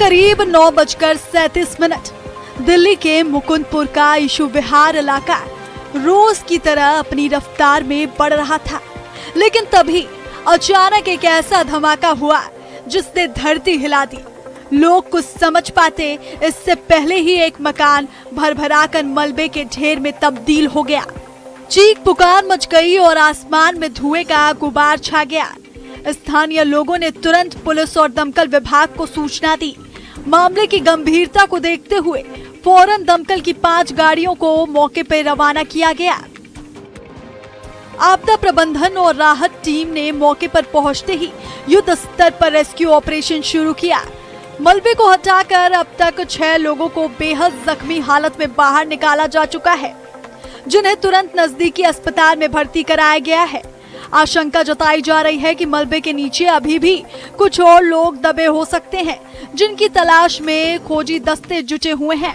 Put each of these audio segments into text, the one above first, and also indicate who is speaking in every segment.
Speaker 1: करीब 9:37 दिल्ली के मुकुंदपुर का इशू विहार इलाका रोज की तरह अपनी रफ्तार में बढ़ रहा था, लेकिन तभी अचानक एक ऐसा धमाका हुआ जिसने धरती हिला दी। लोग कुछ समझ पाते इससे पहले ही एक मकान भरभराकर मलबे के ढेर में तब्दील हो गया। चीख पुकार मच गई और आसमान में धुएं का गुबार छा गया। स्थानीय लोगों ने तुरंत पुलिस और दमकल विभाग को सूचना दी। मामले की गंभीरता को देखते हुए फौरन दमकल की 5 गाड़ियों को मौके पर रवाना किया गया। आपदा प्रबंधन और राहत टीम ने मौके पर पहुंचते ही युद्ध स्तर पर रेस्क्यू ऑपरेशन शुरू किया। मलबे को हटाकर अब तक 6 लोगों को बेहद जख्मी हालत में बाहर निकाला जा चुका है, जिन्हें तुरंत नजदीकी अस्पताल में भर्ती कराया गया है। आशंका जताई जा रही है कि मलबे के नीचे अभी भी कुछ और लोग दबे हो सकते हैं, जिनकी तलाश में खोजी दस्ते जुटे हुए हैं।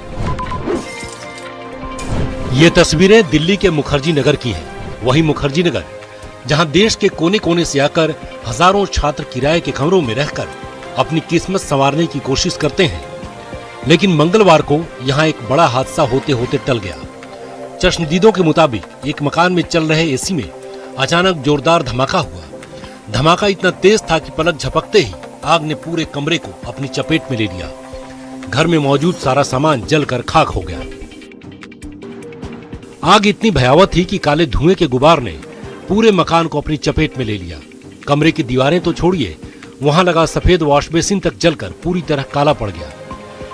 Speaker 2: ये तस्वीरें दिल्ली के मुखर्जी नगर की हैं। वही मुखर्जी नगर, जहां देश के कोने कोने से आकर हजारों छात्र किराए के कमरों में रहकर अपनी किस्मत संवारने की कोशिश करते हैं, लेकिन मंगलवार को यहां एक बड़ा हादसा होते होते टल गया। चश्मदीदों के मुताबिक एक मकान में चल रहे एसी में अचानक जोरदार धमाका हुआ। धमाका इतना तेज था कि पलक झपकते ही आग ने पूरे कमरे को अपनी चपेट में ले लिया। घर में मौजूद सारा सामान जलकर खाक हो गया। आग इतनी भयावह थी कि काले धुएं के गुबार ने पूरे मकान को अपनी चपेट में ले लिया। कमरे की दीवारें तो छोड़िए, वहां लगा सफेद वॉश बेसिन तक जलकर पूरी तरह काला पड़ गया।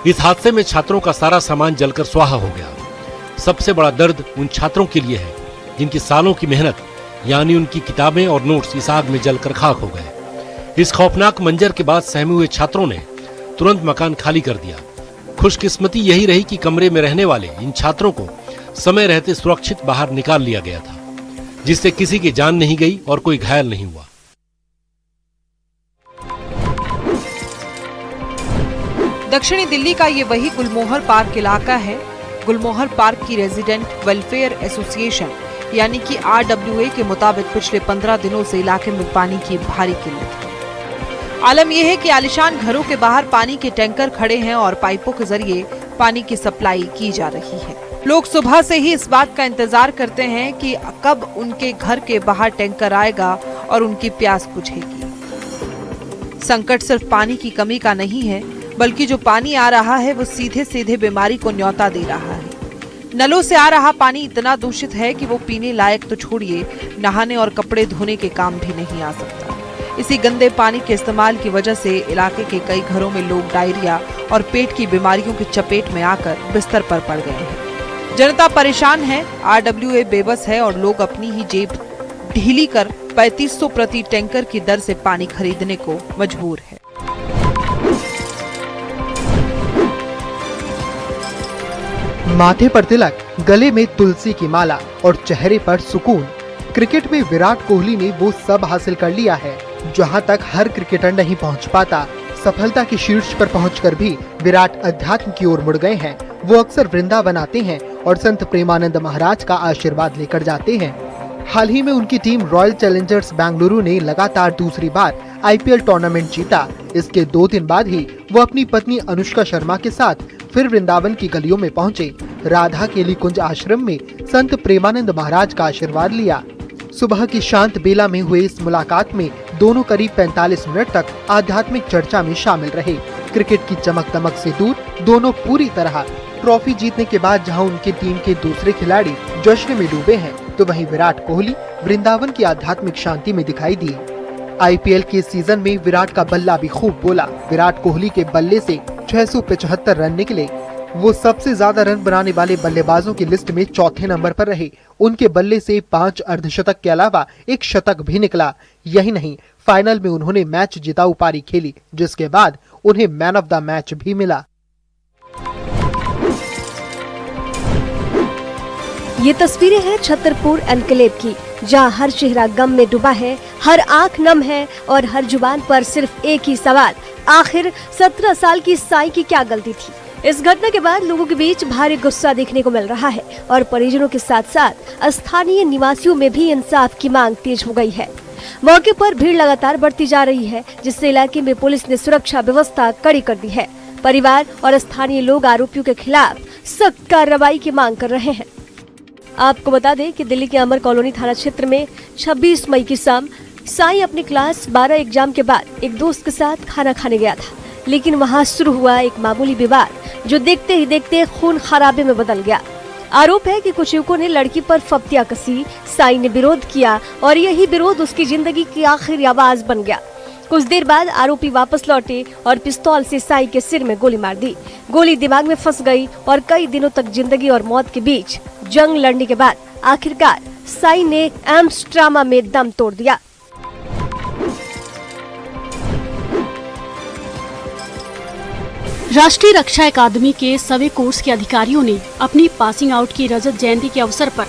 Speaker 2: इस हादसे में छात्रों का सारा सामान जलकर स्वाहा हो गया। सबसे बड़ा दर्द उन छात्रों के लिए है जिनकी सालों की मेहनत यानी उनकी किताबें और नोट्स इस आग में जलकर खाक हो गए। इस खौफनाक मंजर के बाद सहमे हुए छात्रों ने तुरंत मकान खाली कर दिया। खुशकिस्मती यही रही कि कमरे में रहने वाले इन छात्रों को समय रहते सुरक्षित बाहर निकाल लिया गया था, जिससे किसी की जान नहीं गई और कोई घायल नहीं हुआ।
Speaker 3: दक्षिणी दिल्ली का ये वही गुलमोहर पार्क इलाका है। गुलमोहर पार्क की रेजिडेंट वेलफेयर एसोसिएशन यानी कि RWA के मुताबिक पिछले 15 दिनों से इलाके में पानी की भारी किल्लत है। आलम यह है कि आलिशान घरों के बाहर पानी के टैंकर खड़े हैं और पाइपों के जरिए पानी की सप्लाई की जा रही है। लोग सुबह से ही इस बात का इंतजार करते हैं कि कब उनके घर के बाहर टैंकर आएगा और उनकी प्यास बुझेगी। संकट सिर्फ पानी की कमी का नहीं है, बल्कि जो पानी आ रहा है वो सीधे सीधे बीमारी को न्योता दे रहा है। नलों से आ रहा पानी इतना दूषित है कि वो पीने लायक तो छोड़िए, नहाने और कपड़े धोने के काम भी नहीं आ सकता। इसी गंदे पानी के इस्तेमाल की वजह से इलाके के कई घरों में लोग डायरिया और पेट की बीमारियों की चपेट में आकर बिस्तर पर पड़ गए हैं। जनता परेशान है, RWA बेबस है और लोग अपनी ही जेब ढीली कर 3500 प्रति टैंकर की दर से पानी खरीदने को मजबूर है।
Speaker 4: माथे पर तिलक, गले में तुलसी की माला और चेहरे पर सुकून। क्रिकेट में विराट कोहली ने वो सब हासिल कर लिया है जहां तक हर क्रिकेटर नहीं पहुंच पाता। सफलता के शीर्ष पर पहुंचकर भी विराट अध्यात्म की ओर मुड़ गए हैं। वो अक्सर वृंदावन आते हैं और संत प्रेमानंद महाराज का आशीर्वाद लेकर जाते हैं। हाल ही में उनकी टीम रॉयल चैलेंजर्स बेंगलुरु ने लगातार दूसरी बार IPL टूर्नामेंट जीता। इसके 2 दिन बाद ही वो अपनी पत्नी अनुष्का शर्मा के साथ फिर वृंदावन की गलियों में पहुंचे। राधा केली कुंज आश्रम में संत प्रेमानंद महाराज का आशीर्वाद लिया। सुबह की शांत बेला में हुए इस मुलाकात में दोनों करीब 45 मिनट तक आध्यात्मिक चर्चा में शामिल रहे। क्रिकेट की चमक दमक से दूर दोनों पूरी तरह ट्रॉफी जीतने के बाद जहां उनकी टीम के दूसरे खिलाड़ी जश्न में डूबे हैं, तो वहीं विराट कोहली वृंदावन की आध्यात्मिक शांति में दिखाई दिए। IPL के सीजन में विराट का बल्ला भी खूब बोला। विराट कोहली के बल्ले से 675 रन निकले। वो सबसे ज्यादा रन बनाने वाले बल्लेबाजों की लिस्ट में चौथे नंबर पर रहे। उनके बल्ले से 5 अर्धशतक के अलावा एक शतक भी निकला। यही नहीं, फाइनल में उन्होंने मैच जिताऊ पारी खेली, जिसके बाद उन्हें मैन ऑफ द मैच भी मिला।
Speaker 5: ये तस्वीरें हैं छतरपुर एनक्लेव की, जहां हर चेहरा गम में डूबा है, हर आंख नम है और हर जुबान पर सिर्फ एक ही सवाल, आखिर 17 साल की साई की क्या गलती थी। इस घटना के बाद लोगों के बीच भारी गुस्सा देखने को मिल रहा है और परिजनों के साथ साथ स्थानीय निवासियों में भी इंसाफ की मांग तेज हो गई है। मौके पर भीड़ लगातार बढ़ती जा रही है, जिससे इलाके में पुलिस ने सुरक्षा व्यवस्था कड़ी कर दी है। परिवार और स्थानीय लोग आरोपियों के खिलाफ सख्त कार्रवाई की मांग कर रहे हैं। आपको बता दें कि दिल्ली के अमर कॉलोनी थाना क्षेत्र में 26 मई की शाम साईं अपनी क्लास 12 एग्जाम के बाद एक दोस्त के साथ खाना खाने गया था, लेकिन वहां शुरू हुआ एक मामूली विवाद जो देखते ही देखते खून खराबे में बदल गया। आरोप है कि कुछ युवकों ने लड़की पर फप्तियां कसी। साईं ने विरोध किया और यही विरोध उसकी जिंदगी की आखिरी आवाज बन गया। कुछ देर बाद आरोपी वापस लौटे और पिस्तौल से साईं के सिर में गोली मार दी। गोली दिमाग में फंस गई और कई दिनों तक जिंदगी और मौत के बीच जंग लड़ने के बाद आखिरकार साईं ने एम्स ट्रामा में दम तोड़ दिया।
Speaker 6: राष्ट्रीय रक्षा अकादमी के सभी कोर्स के अधिकारियों ने अपनी पासिंग आउट की रजत जयंती के अवसर पर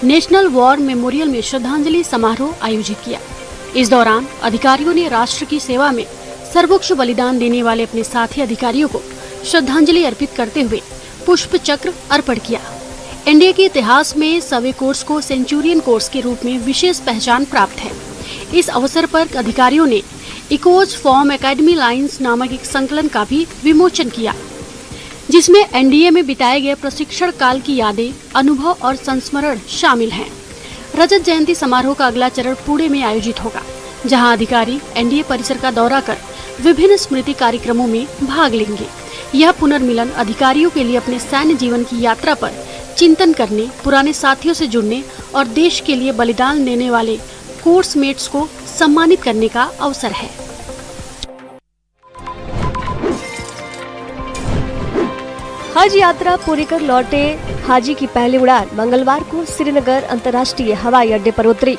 Speaker 6: नेशनल वॉर मेमोरियल में श्रद्धांजलि समारोह आयोजित किया। इस दौरान अधिकारियों ने राष्ट्र की सेवा में सर्वोच्च बलिदान देने वाले अपने साथी अधिकारियों को श्रद्धांजलि अर्पित करते हुए पुष्प चक्र अर्पण किया। एनडीए के इतिहास में सभी कोर्स को सेंचुरियन कोर्स के रूप में विशेष पहचान प्राप्त है। इस अवसर पर अधिकारियों ने इकोज फॉर्म एकेडमी लाइन्स नामक एक संकलन का भी विमोचन किया, जिसमें एनडीए में बिताए गए प्रशिक्षण काल की यादें, अनुभव और संस्मरण शामिल हैं। रजत जयंती समारोह का अगला चरण पुणे में आयोजित होगा, जहां अधिकारी एनडीए परिसर का दौरा कर विभिन्न स्मृति कार्यक्रमों में भाग लेंगे। यह पुनर्मिलन अधिकारियों के लिए अपने सैन्य जीवन की यात्रा पर चिंतन करने, पुराने साथियों से जुड़ने और देश के लिए बलिदान देने वाले कोर्स मेट्स को सम्मानित करने का अवसर है।
Speaker 5: हज यात्रा पूरी कर लौटे हाजी की पहली उड़ान मंगलवार को श्रीनगर अंतर्राष्ट्रीय हवाई अड्डे पर उतरी।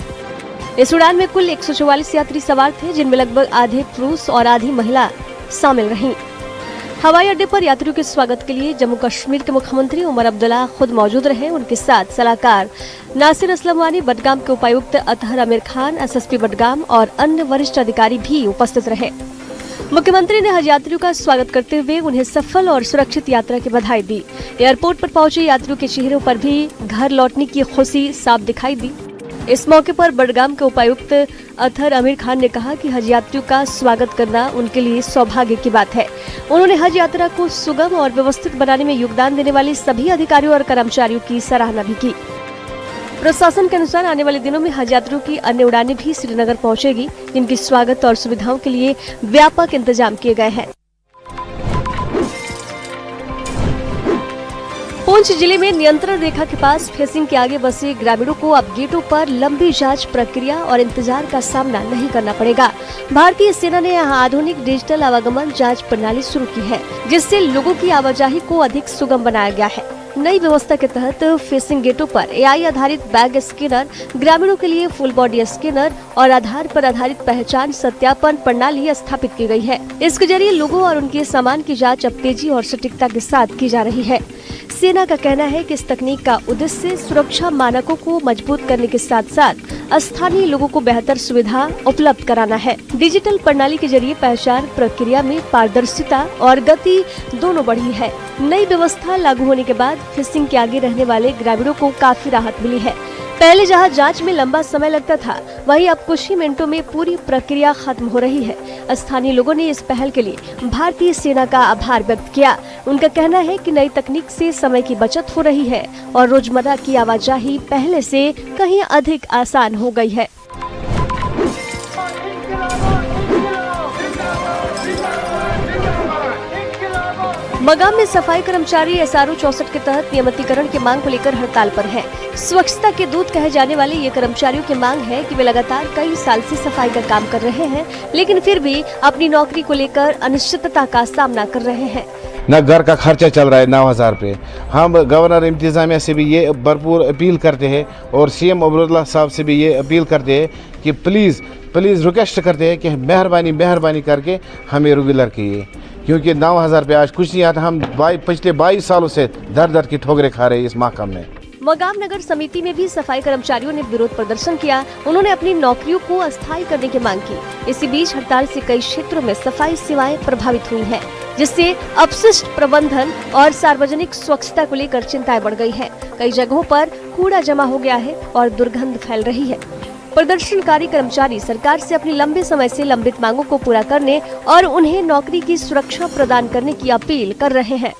Speaker 5: इस उड़ान में कुल 144 यात्री सवार थे, जिनमें लगभग आधे पुरुष और आधी महिला शामिल रहीं। हवाई अड्डे पर यात्रियों के स्वागत के लिए जम्मू कश्मीर के मुख्यमंत्री उमर अब्दुल्ला खुद मौजूद रहे। उनके साथ सलाहकार नासिर असलम वानी, बडगाम के उपायुक्त अतहर आमिर खान, एसएसपी बडगाम और अन्य वरिष्ठ अधिकारी भी उपस्थित रहे। मुख्यमंत्री ने हज यात्रियों का स्वागत करते हुए उन्हें सफल और सुरक्षित यात्रा की बधाई दी। एयरपोर्ट पर पहुंचे यात्रियों के चेहरों पर भी घर लौटने की खुशी साफ दिखाई दी। इस मौके पर बडगाम के उपायुक्त अतहर आमिर खान ने कहा कि हज यात्रियों का स्वागत करना उनके लिए सौभाग्य की बात है। उन्होंने हज यात्रा को सुगम और व्यवस्थित बनाने में योगदान देने वाले सभी अधिकारियों और कर्मचारियों की सराहना भी की। प्रशासन के अनुसार आने वाले दिनों में हज यात्रियों की अन्य उड़ानें भी श्रीनगर पहुंचेगी, जिनकी स्वागत और सुविधाओं के लिए व्यापक इंतजाम किए गए हैं। पुंछ जिले में नियंत्रण रेखा के पास फेंसिंग के आगे बसे ग्रामीणों को अब गेटों पर लंबी जांच प्रक्रिया और इंतजार का सामना नहीं करना पड़ेगा। भारतीय सेना ने यहां आधुनिक डिजिटल आवागमन जांच प्रणाली शुरू की है, जिससे लोगों की आवाजाही को अधिक सुगम बनाया गया है। नई व्यवस्था के तहत फेसिंग गेटों पर एआई आधारित बैग स्कैनर, ग्रामीणों के लिए फुल बॉडी स्कैनर और आधार पर आधारित पहचान सत्यापन प्रणाली स्थापित की गई है। इसके जरिए लोगों और उनके सामान की जांच अब तेजी और सटीकता के साथ की जा रही है। सेना का कहना है कि इस तकनीक का उद्देश्य सुरक्षा मानकों को मजबूत करने के साथ साथ स्थानीय लोगों को बेहतर सुविधा उपलब्ध कराना है। डिजिटल प्रणाली के जरिए पहचान प्रक्रिया में पारदर्शिता और गति दोनों बढ़ी है। नई व्यवस्था लागू होने के बाद फेसिंग के आगे रहने वाले ग्रामीणों को काफी राहत मिली है। पहले जहां जांच में लंबा समय लगता था, वहीं अब कुछ ही मिनटों में पूरी प्रक्रिया खत्म हो रही है। स्थानीय लोगों ने इस पहल के लिए भारतीय सेना का आभार व्यक्त किया। उनका कहना है कि नई तकनीक से समय की बचत हो रही है और रोजमर्रा की आवाजाही पहले से कहीं अधिक आसान हो गई है। मगाम में सफाई कर्मचारी SRO 64 के तहत नियमितीकरण की मांग को लेकर हड़ताल पर हैं। स्वच्छता के दूत कहे जाने वाले ये कर्मचारियों की मांग है कि वे लगातार कई साल से सफाई का काम कर रहे हैं, लेकिन फिर भी अपनी नौकरी को लेकर अनिश्चितता का सामना कर रहे हैं।
Speaker 7: न घर का खर्चा चल रहा है 9,000 पे। हम गवर्नर इंतजामिया से भी ये भरपूर अपील करते हैं और CM अब्दुल्ला साहब से भी ये अपील करते हैं कि प्लीज़ रिक्वेस्ट करते हैं कि मेहरबानी करके हमें रेगुलर कीजिए, क्योंकि 9,000 पे आज कुछ नहीं आता। हम पिछले 22 सालों से दर की ठोकरें खा रहे हैं इस महकमे में।
Speaker 5: मगाम नगर समिति में भी सफाई कर्मचारियों ने विरोध प्रदर्शन किया। उन्होंने अपनी नौकरियों को अस्थायी करने की मांग की। इसी बीच हड़ताल से कई क्षेत्रों में सफाई सेवाएं प्रभावित हुई हैं, जिससे अपशिष्ट प्रबंधन और सार्वजनिक स्वच्छता को लेकर चिंताएं बढ़ गई है। कई जगहों पर कूड़ा जमा हो गया है और दुर्गंध फैल रही है। प्रदर्शनकारी कर्मचारी सरकार से अपनी लंबे समय से लंबित मांगों को पूरा करने और उन्हें नौकरी की सुरक्षा प्रदान करने की अपील कर रहे हैं।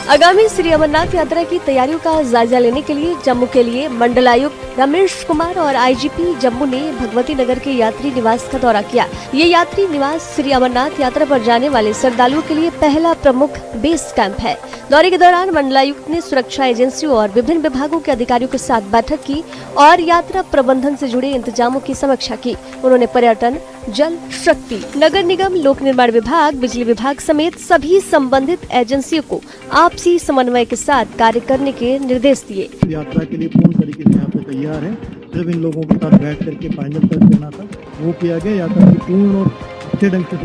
Speaker 5: आगामी श्री अमरनाथ यात्रा की तैयारियों का जायजा लेने के लिए जम्मू के लिए मंडलायुक्त रमेश कुमार और आईजीपी जम्मू ने भगवती नगर के यात्री निवास का दौरा किया। ये यात्री निवास श्री अमरनाथ यात्रा पर जाने वाले श्रद्धालुओं के लिए पहला प्रमुख बेस कैंप है। दौरे के दौरान मंडलायुक्त ने सुरक्षा एजेंसियों और विभिन्न विभागों के अधिकारियों के साथ बैठक की और यात्रा प्रबंधन से जुड़े इंतजामों की समीक्षा की। उन्होंने पर्यटन, जल शक्ति, नगर निगम, लोक निर्माण विभाग, बिजली विभाग समेत सभी संबंधित एजेंसियों को आपसी समन्वय के साथ कार्य करने के निर्देश दिए।
Speaker 8: यात्रा के लिए पूर्ण तरीके से यहाँ पे तैयार है। सिर्फ इन लोगों के साथ बैठ करके फाइनल कर देना था, वो किया गया। यात्रा की पूर्ण और अच्छे ढंग से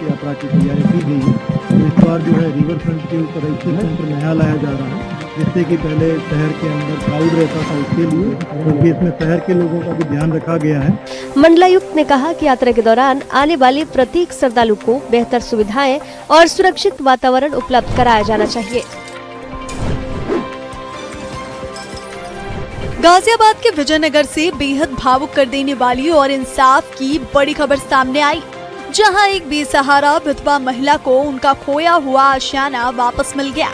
Speaker 8: यात्रा की तैयारी की गई है। तो इस बार जो है रिवर फ्रंट के ऊपर सेंटर नया लाया जा रहा है, जिससे कि पहले शहर के अंदर क्राउड रहता था, उसके लिए क्योंकि इसमें शहर के लोगों का भी ध्यान रखा गया है।
Speaker 5: मंडलायुक्त ने कहा कि यात्रा के दौरान आने वाले प्रत्येक श्रद्धालु को बेहतर सुविधाएं और सुरक्षित वातावरण उपलब्ध कराया जाना चाहिए।
Speaker 1: गाजियाबाद के विजयनगर से बेहद भावुक कर देने वाली और इंसाफ की बड़ी खबर सामने आई, जहां एक बेसहारा विधवा महिला को उनका खोया हुआ आशियाना वापस मिल गया।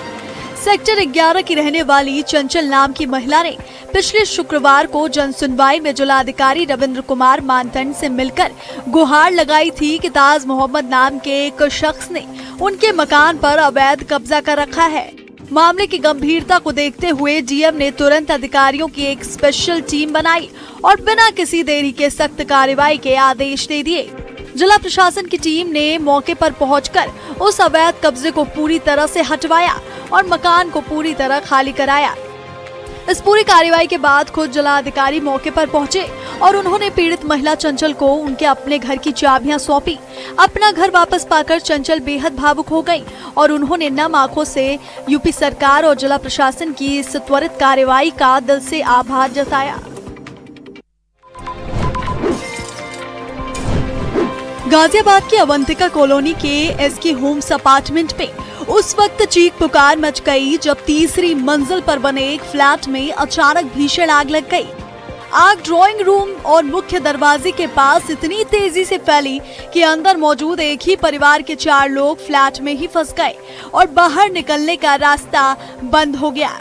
Speaker 1: सेक्टर 11 की रहने वाली चंचल नाम की महिला ने पिछले शुक्रवार को जन सुनवाई में जिलाधिकारी रविंद्र कुमार मानदंड से मिलकर गुहार लगाई थी कि ताज मोहम्मद नाम के एक शख्स ने उनके मकान पर अवैध कब्जा कर रखा है। मामले की गंभीरता को देखते हुए डीएम ने तुरंत अधिकारियों की एक स्पेशल टीम बनाई और बिना किसी देरी के सख्त कार्रवाई के आदेश दे दिए। जिला प्रशासन की टीम ने मौके पर पहुंचकर उस अवैध कब्जे को पूरी तरह से हटवाया और मकान को पूरी तरह खाली कराया। इस पूरी कार्रवाई के बाद खुद जिलाधिकारी मौके पर पहुंचे और उन्होंने पीड़ित महिला चंचल को उनके अपने घर की चाबियां सौंपी। अपना घर वापस पाकर चंचल बेहद भावुक हो गई और उन्होंने नम आंखों से यूपी सरकार और जिला प्रशासन की इस त्वरित कार्रवाई का दिल से आभार जताया। गाजियाबाद की अवंतिका कॉलोनी के एसके होम्स अपार्टमेंट में उस वक्त चीख पुकार मच गई जब तीसरी मंजिल पर बने एक फ्लैट में अचानक भीषण आग लग गई। आग ड्राइंग रूम और मुख्य दरवाजे के पास इतनी तेजी से फैली कि अंदर मौजूद एक ही परिवार के 4 लोग फ्लैट में ही फंस गए और बाहर निकलने का रास्ता बंद हो गया।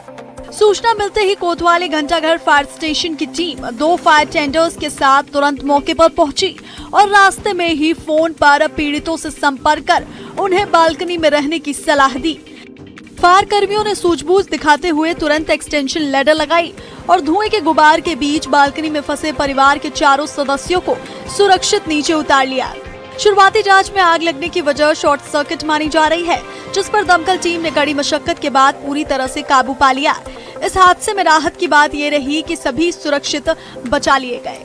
Speaker 1: सूचना मिलते ही कोतवाली घंटाघर फायर स्टेशन की टीम 2 फायर टेंडर्स के साथ तुरंत मौके पर पहुंची और रास्ते में ही फोन पर पीड़ितों से संपर्क कर उन्हें बालकनी में रहने की सलाह दी। फायर कर्मियों ने सूझबूझ दिखाते हुए तुरंत एक्सटेंशन लेडर लगाई और धुएं के गुबार के बीच बालकनी में फंसे परिवार के 4 सदस्यों को सुरक्षित नीचे उतार लिया। शुरुआती जांच में आग लगने की वजह शॉर्ट सर्किट मानी जा रही है, जिस पर दमकल टीम ने कड़ी मशक्कत के बाद पूरी तरह से काबू पा लिया। इस हादसे में राहत की बात ये रही कि सभी सुरक्षित बचा लिए गए।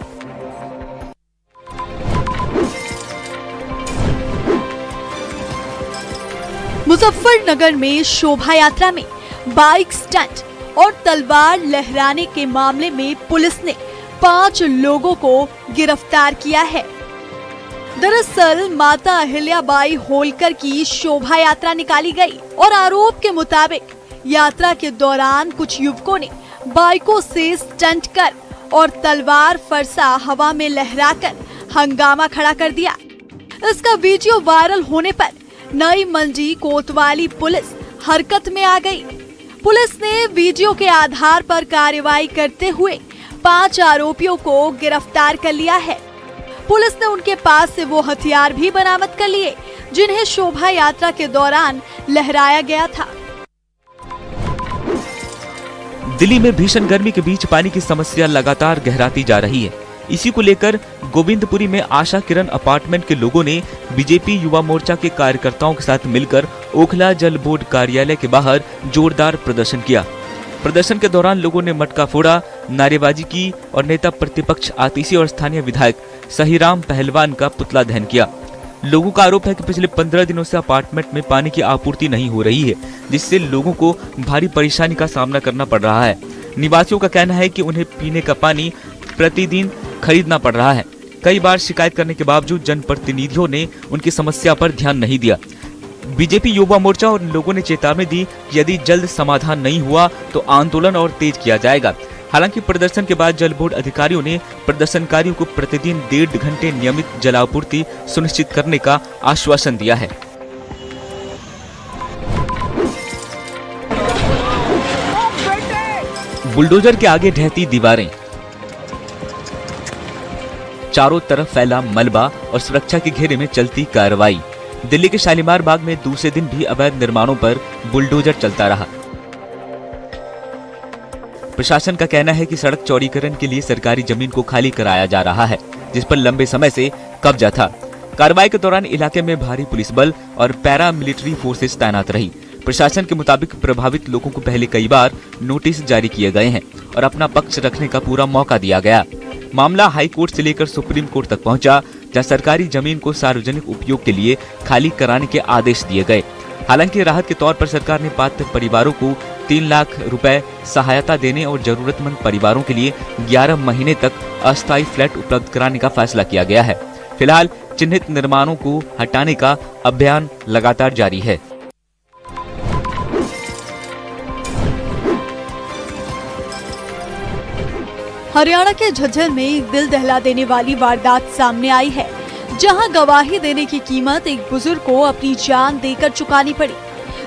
Speaker 1: मुजफ्फरनगर में शोभा यात्रा में बाइक स्टंट और तलवार लहराने के मामले में पुलिस ने 5 लोगों को गिरफ्तार किया है। दरअसल माता अहिल्याबाई होलकर की शोभा यात्रा निकाली गई और आरोप के मुताबिक यात्रा के दौरान कुछ युवकों ने बाइकों से स्टंट कर और तलवार फरसा हवा में लहराकर हंगामा खड़ा कर दिया। इसका वीडियो वायरल होने पर नई मंडी कोतवाली पुलिस हरकत में आ गई। पुलिस ने वीडियो के आधार पर कार्रवाई करते हुए 5 आरोपियों को गिरफ्तार कर लिया है। पुलिस ने उनके पास से वो हथियार भी बरामद कर लिए जिन्हें शोभा यात्रा के दौरान लहराया गया था।
Speaker 9: दिल्ली में भीषण गर्मी के बीच पानी की समस्या लगातार गहराती जा रही है। इसी को लेकर गोविंदपुरी में आशा किरण अपार्टमेंट के लोगों ने बीजेपी युवा मोर्चा के कार्यकर्ताओं के साथ मिलकर ओखला जल बोर्ड कार्यालय के बाहर जोरदार प्रदर्शन किया। प्रदर्शन के दौरान लोगों ने मटका फोड़ा, नारेबाजी की और नेता प्रतिपक्ष आतिशी और स्थानीय विधायक सहीराम पहलवान का पुतला दहन किया। लोगों का आरोप है कि पिछले 15 दिनों से अपार्टमेंट में पानी की आपूर्ति नहीं हो रही है, जिससे लोगों को भारी परेशानी का सामना करना पड़ रहा है। निवासियों का कहना है कि उन्हें पीने का पानी प्रतिदिन खरीदना पड़ रहा है। कई बार शिकायत करने के बावजूद जनप्रतिनिधियों ने उनकी समस्या पर ध्यान नहीं दिया। बीजेपी युवा मोर्चा और लोगों ने चेतावनी दी कि यदि जल्द समाधान नहीं हुआ तो आंदोलन और तेज किया जाएगा। हालांकि प्रदर्शन के बाद जल बोर्ड अधिकारियों ने प्रदर्शनकारियों को प्रतिदिन 1.5 घंटे नियमित जलापूर्ति सुनिश्चित करने का आश्वासन दिया है। बुलडोजर के आगे ढहती दीवारें, चारों तरफ फैला मलबा और सुरक्षा के घेरे में चलती कार्रवाई। दिल्ली के शालीमार बाग में दूसरे दिन भी अवैध निर्माणों पर बुलडोजर चलता रहा। प्रशासन का कहना है कि सड़क चौड़ीकरण के लिए सरकारी जमीन को खाली कराया जा रहा है, जिस पर लंबे समय से कब्जा था। कार्रवाई के दौरान इलाके में भारी पुलिस बल और पैरा मिलिट्री फोर्सेस तैनात रही। प्रशासन के मुताबिक प्रभावित लोगों को पहले कई बार नोटिस जारी किए गए हैं और अपना पक्ष रखने का पूरा मौका दिया गया। मामला हाई कोर्ट से लेकर सुप्रीम कोर्ट तक पहुंचा, जहां सरकारी जमीन को सार्वजनिक उपयोग के लिए खाली कराने के आदेश दिए गए। हालांकि राहत के तौर पर सरकार ने पात्र परिवारों को 3 लाख रुपए सहायता देने और जरूरतमंद परिवारों के लिए 11 महीने तक अस्थायी फ्लैट उपलब्ध कराने का फैसला किया गया है। फिलहाल चिन्हित निर्माणों को हटाने का अभियान लगातार जारी है।
Speaker 1: हरियाणा के झज्जर में एक दिल दहला देने वाली वारदात सामने आई है, जहां गवाही देने की कीमत एक बुजुर्ग को अपनी जान देकर चुकानी पड़ी।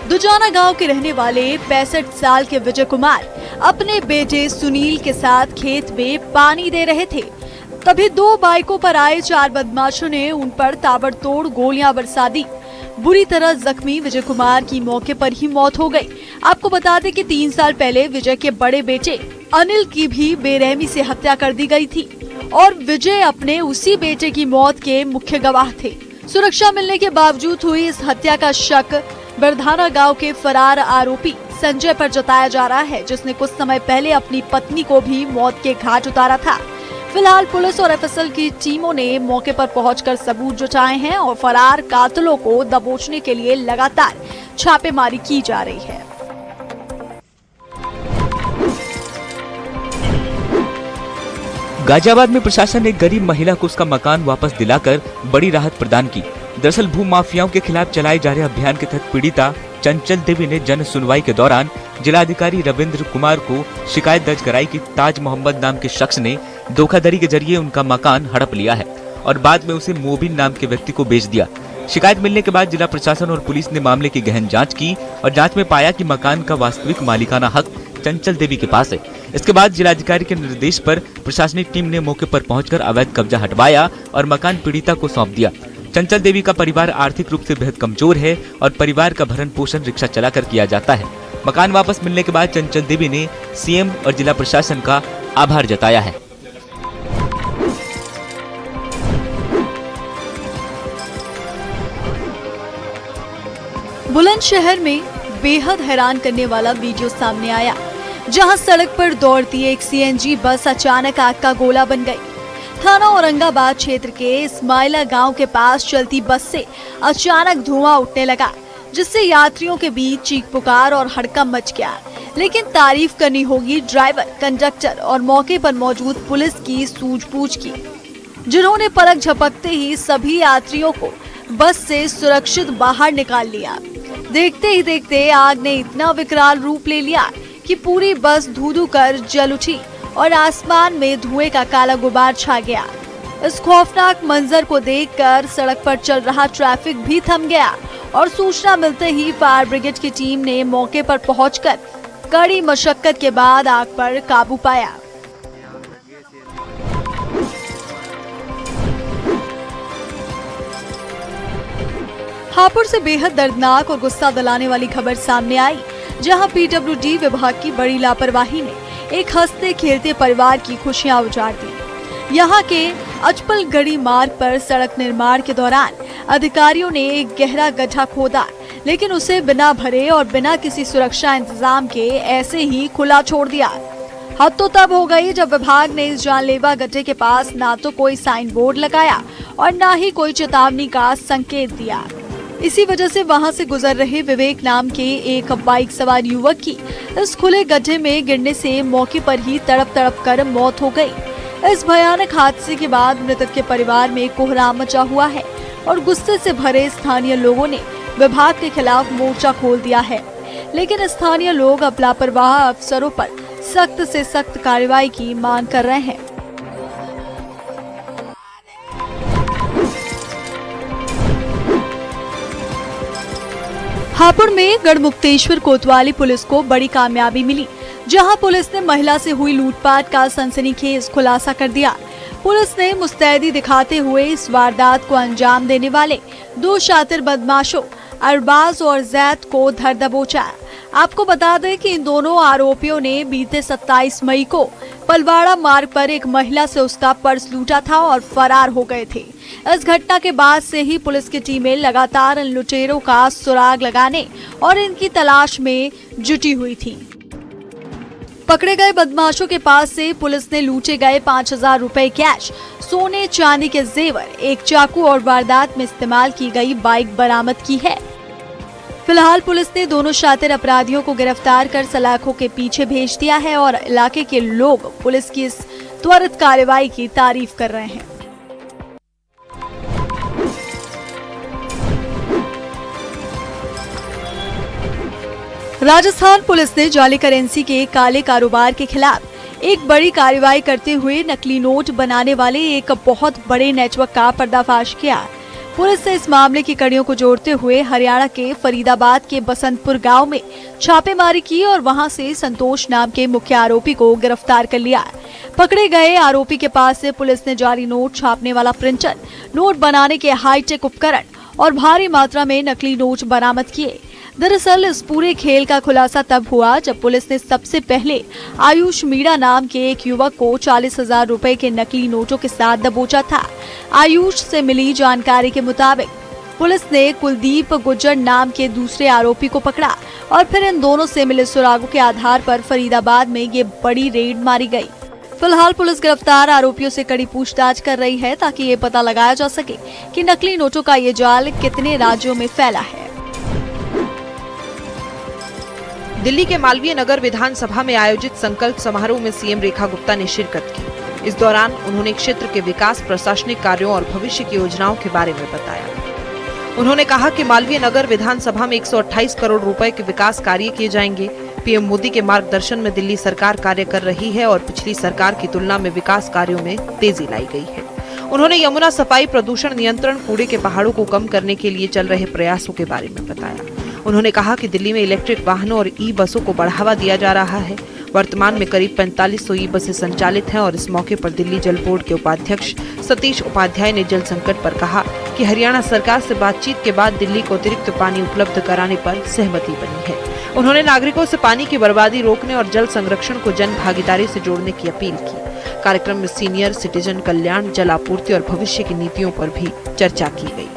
Speaker 1: दुजाना गांव के रहने वाले 65 साल के विजय कुमार अपने बेटे सुनील के साथ खेत में पानी दे रहे थे। तभी 2 बाइकों पर आए 4 बदमाशों ने उन पर ताबड़तोड़ गोलियां बरसा दी। बुरी तरह जख्मी विजय कुमार की मौके पर ही मौत हो गई। आपको बता दें कि 3 साल पहले विजय के बड़े बेटे अनिल की भी बेरहमी से हत्या कर दी गई थी और विजय अपने उसी बेटे की मौत के मुख्य गवाह थे। सुरक्षा मिलने के बावजूद हुई इस हत्या का शक बरधाना गांव के फरार आरोपी संजय पर जताया जा रहा है, जिसने कुछ समय पहले अपनी पत्नी को भी मौत के घाट उतारा था। फिलहाल पुलिस और एफएसएल की टीमों ने मौके पर पहुंचकर सबूत जुटाए हैं और फरार कातिलों को दबोचने के लिए लगातार छापेमारी की जा रही है।
Speaker 9: गाजियाबाद में प्रशासन ने गरीब महिला को उसका मकान वापस दिलाकर बड़ी राहत प्रदान की। दरअसल भू माफियाओं के खिलाफ चलाए जा रहे अभियान के तहत पीड़िता चंचल देवी ने जन सुनवाई के दौरान जिलाधिकारी रविंद्र कुमार को शिकायत दर्ज कराई कि ताज मोहम्मद नाम के शख्स ने धोखाधड़ी के जरिए उनका मकान हड़प लिया है और बाद में उसे मोबिन नाम के व्यक्ति को बेच दिया। शिकायत मिलने के बाद जिला प्रशासन और पुलिस ने मामले की गहन जांच की और जांच में पाया कि मकान का वास्तविक मालिकाना हक चंचल देवी के पास है। इसके बाद जिलाधिकारी के निर्देश पर प्रशासनिक टीम ने मौके पर पहुंचकर अवैध कब्जा हटवाया और मकान पीड़िता को सौंप दिया। चंचल देवी का परिवार आर्थिक रूप से बेहद कमजोर है और परिवार का भरण पोषण रिक्शा चलाकर किया जाता है। मकान वापस मिलने के बाद चंचल देवी ने सीएम और जिला प्रशासन का आभार जताया है।
Speaker 1: बुलंदशहर में बेहद हैरान करने वाला वीडियो सामने आया, जहां सड़क पर दौड़ती एक सीएनजी बस अचानक आग का गोला बन गई। थाना औरंगाबाद क्षेत्र के इस्माइला गांव के पास चलती बस से अचानक धुआं उठने लगा, जिससे यात्रियों के बीच चीख पुकार और हड़कंप मच गया। लेकिन तारीफ करनी होगी ड्राइवर, कंडक्टर और मौके पर मौजूद पुलिस की सूझबूझ की, जिन्होंने पलक झपकते ही सभी यात्रियों को बस से सुरक्षित बाहर निकाल लिया। देखते ही देखते आग ने इतना विकराल रूप ले लिया कि पूरी बस धू-धू कर जल उठी और आसमान में धुएं का काला गुबार छा गया। इस खौफनाक मंजर को देखकर सड़क पर चल रहा ट्रैफिक भी थम गया और सूचना मिलते ही फायर ब्रिगेड की टीम ने मौके पर पहुंचकर कड़ी मशक्कत के बाद आग पर काबू पाया। हापुड़ से बेहद दर्दनाक और गुस्सा दिलाने वाली खबर सामने आई, जहां पीडब्ल्यूडी विभाग की बड़ी लापरवाही ने एक हंसते खेलते परिवार की खुशियां उजाड़ दी। यहां के अचपलगढ़ी मार्ग पर सड़क निर्माण के दौरान अधिकारियों ने एक गहरा गड्ढा खोदा, लेकिन उसे बिना भरे और बिना किसी सुरक्षा इंतजाम के ऐसे ही खुला छोड़ दिया। हद तो तब हो गई जब विभाग ने इस जानलेवा गड्ढे के पास ना तो कोई साइन बोर्ड लगाया और ना ही कोई चेतावनी का संकेत दिया। इसी वजह से वहां से गुजर रहे विवेक नाम के एक बाइक सवार युवक की इस खुले गड्ढे में गिरने से मौके पर ही तड़प तड़प कर मौत हो गई। इस भयानक हादसे के बाद मृतक के परिवार में कोहराम मचा हुआ है और गुस्से से भरे स्थानीय लोगों ने विभाग के खिलाफ मोर्चा खोल दिया है, लेकिन स्थानीय लोग अब लापरवाह अफसरों पर सख्त से सख्त कार्रवाई की मांग कर रहे हैं। हापुड़ में गढ़मुक्तेश्वर कोतवाली पुलिस को बड़ी कामयाबी मिली, जहां पुलिस ने महिला से हुई लूटपाट का सनसनीखेज खुलासा कर दिया। पुलिस ने मुस्तैदी दिखाते हुए इस वारदात को अंजाम देने वाले 2 शातिर बदमाशों अरबाज और जैद को धर दबोचा। आपको बता दें कि इन दोनों आरोपियों ने बीते 27 मई को पलवाड़ा मार्ग पर एक महिला से उसका पर्स लूटा था और फरार हो गए थे। इस घटना के बाद से ही पुलिस की टीमें लगातार इन लुटेरों का सुराग लगाने और इनकी तलाश में जुटी हुई थी। पकड़े गए बदमाशों के पास से पुलिस ने लूटे गए 5000 रुपए कैश, सोने चांदी के जेवर, एक चाकू और वारदात में इस्तेमाल की गई बाइक बरामद की है। फिलहाल पुलिस ने दोनों शातिर अपराधियों को गिरफ्तार कर सलाखों के पीछे भेज दिया है और इलाके के लोग पुलिस की इस त्वरित कार्रवाई की तारीफ कर रहे हैं। राजस्थान पुलिस ने जाली करेंसी के काले कारोबार के खिलाफ एक बड़ी कार्रवाई करते हुए नकली नोट बनाने वाले एक बहुत बड़े नेटवर्क का पर्दाफाश किया। पुलिस ने इस मामले की कड़ियों को जोड़ते हुए हरियाणा के फरीदाबाद के बसंतपुर गांव में छापेमारी की और वहां से संतोष नाम के मुख्य आरोपी को गिरफ्तार कर लिया। पकड़े गए आरोपी के पास से पुलिस ने जाली नोट छापने वाला प्रिंटर, नोट बनाने के हाईटेक उपकरण और भारी मात्रा में नकली नोट बरामद किए। दरअसल इस पूरे खेल का खुलासा तब हुआ जब पुलिस ने सबसे पहले आयुष मीणा नाम के एक युवक को 40,000 रुपए के नकली नोटों के साथ दबोचा था। आयुष से मिली जानकारी के मुताबिक पुलिस ने कुलदीप गुज्जर नाम के दूसरे आरोपी को पकड़ा और फिर इन दोनों से मिले सुरागों के आधार पर फरीदाबाद में ये बड़ी रेड मारी गई। फिलहाल पुलिस गिरफ्तार आरोपियों से कड़ी पूछताछ कर रही है ताकि ये पता लगाया जा सके कि नकली नोटों का ये जाल कितने राज्यों में फैला है।
Speaker 3: दिल्ली के मालवीय नगर विधानसभा में आयोजित संकल्प समारोह में सीएम रेखा गुप्ता ने शिरकत की। इस दौरान उन्होंने क्षेत्र के विकास, प्रशासनिक कार्यों और भविष्य की योजनाओं के बारे में बताया। उन्होंने कहा कि मालवीय नगर विधानसभा में 128 करोड़ रुपए के विकास कार्य किए जाएंगे। पीएम मोदी के मार्गदर्शन में दिल्ली सरकार कार्य कर रही है और पिछली सरकार की तुलना में विकास कार्यों में तेजी लाई गई है। उन्होंने यमुना सफाई, प्रदूषण नियंत्रण, कूड़े के पहाड़ों को कम करने के लिए चल रहे प्रयासों के बारे में बताया। उन्होंने कहा कि दिल्ली में इलेक्ट्रिक वाहनों और ई बसों को बढ़ावा दिया जा रहा है। वर्तमान में करीब 4500 ई बसें संचालित हैं और इस मौके पर दिल्ली जल बोर्ड के उपाध्यक्ष सतीश उपाध्याय ने जल संकट पर कहा कि हरियाणा सरकार से बातचीत के बाद दिल्ली को अतिरिक्त पानी उपलब्ध कराने पर सहमति बनी है। उन्होंने नागरिकों से पानी की बर्बादी रोकने और जल संरक्षण को जन भागीदारी से जोड़ने की अपील की। कार्यक्रम में सीनियर सिटीजन कल्याण, जल आपूर्ति और भविष्य की नीतियों पर भी चर्चा की गई।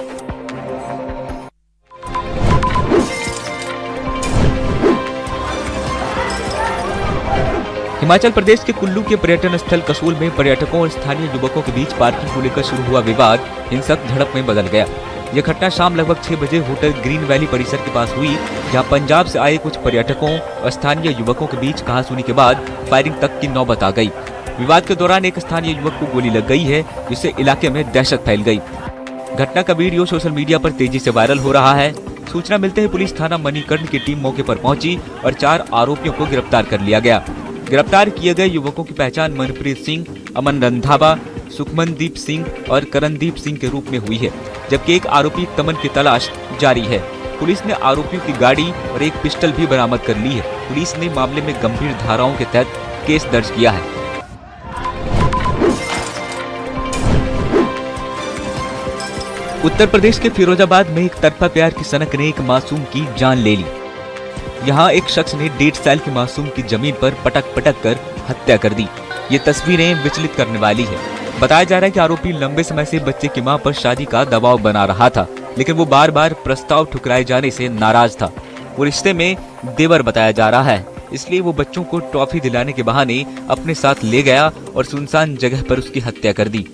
Speaker 9: हिमाचल प्रदेश के कुल्लू के पर्यटन स्थल कसोल में पर्यटकों और स्थानीय युवकों के बीच पार्किंग को लेकर शुरू हुआ विवाद हिंसक झड़प में बदल गया। यह घटना शाम लगभग 6 बजे होटल ग्रीन वैली परिसर के पास हुई, जहां पंजाब से आए कुछ पर्यटकों और स्थानीय युवकों के बीच कहासुनी के बाद फायरिंग तक की नौबत आ गई। विवाद के दौरान एक स्थानीय युवक को गोली लग गई है, जिससे इलाके में दहशत फैल गई। घटना का वीडियो सोशल मीडिया पर तेजी से वायरल हो रहा है। सूचना मिलते ही पुलिस थाना मणिकर्ण की टीम मौके पर पहुंची और 4 आरोपियों को गिरफ्तार कर लिया गया। गिरफ्तार किए गए युवकों की पहचान मनप्रीत सिंह, अमन रंधावा, सुखमनदीप सिंह और करणदीप सिंह के रूप में हुई है, जबकि एक आरोपी तमन की तलाश जारी है। पुलिस ने आरोपियों की गाड़ी और एक पिस्टल भी बरामद कर ली है। पुलिस ने मामले में गंभीर धाराओं के तहत केस दर्ज किया है। उत्तर प्रदेश के फिरोजाबाद में एक तरफा प्यार की सनक ने एक मासूम की जान ले ली। यहाँ एक शख्स ने 1.5 साल के मासूम की जमीन पर पटक पटक कर हत्या कर दी। ये तस्वीरें विचलित करने वाली है। बताया जा रहा है कि आरोपी लंबे समय से बच्चे की मां पर शादी का दबाव बना रहा था, लेकिन वो बार बार प्रस्ताव ठुकराए जाने से नाराज था। वो रिश्ते में देवर बताया जा रहा है, इसलिए वो बच्चों को टॉफी दिलाने के बहाने अपने साथ ले गया और सुनसान जगह पर उसकी हत्या कर दी।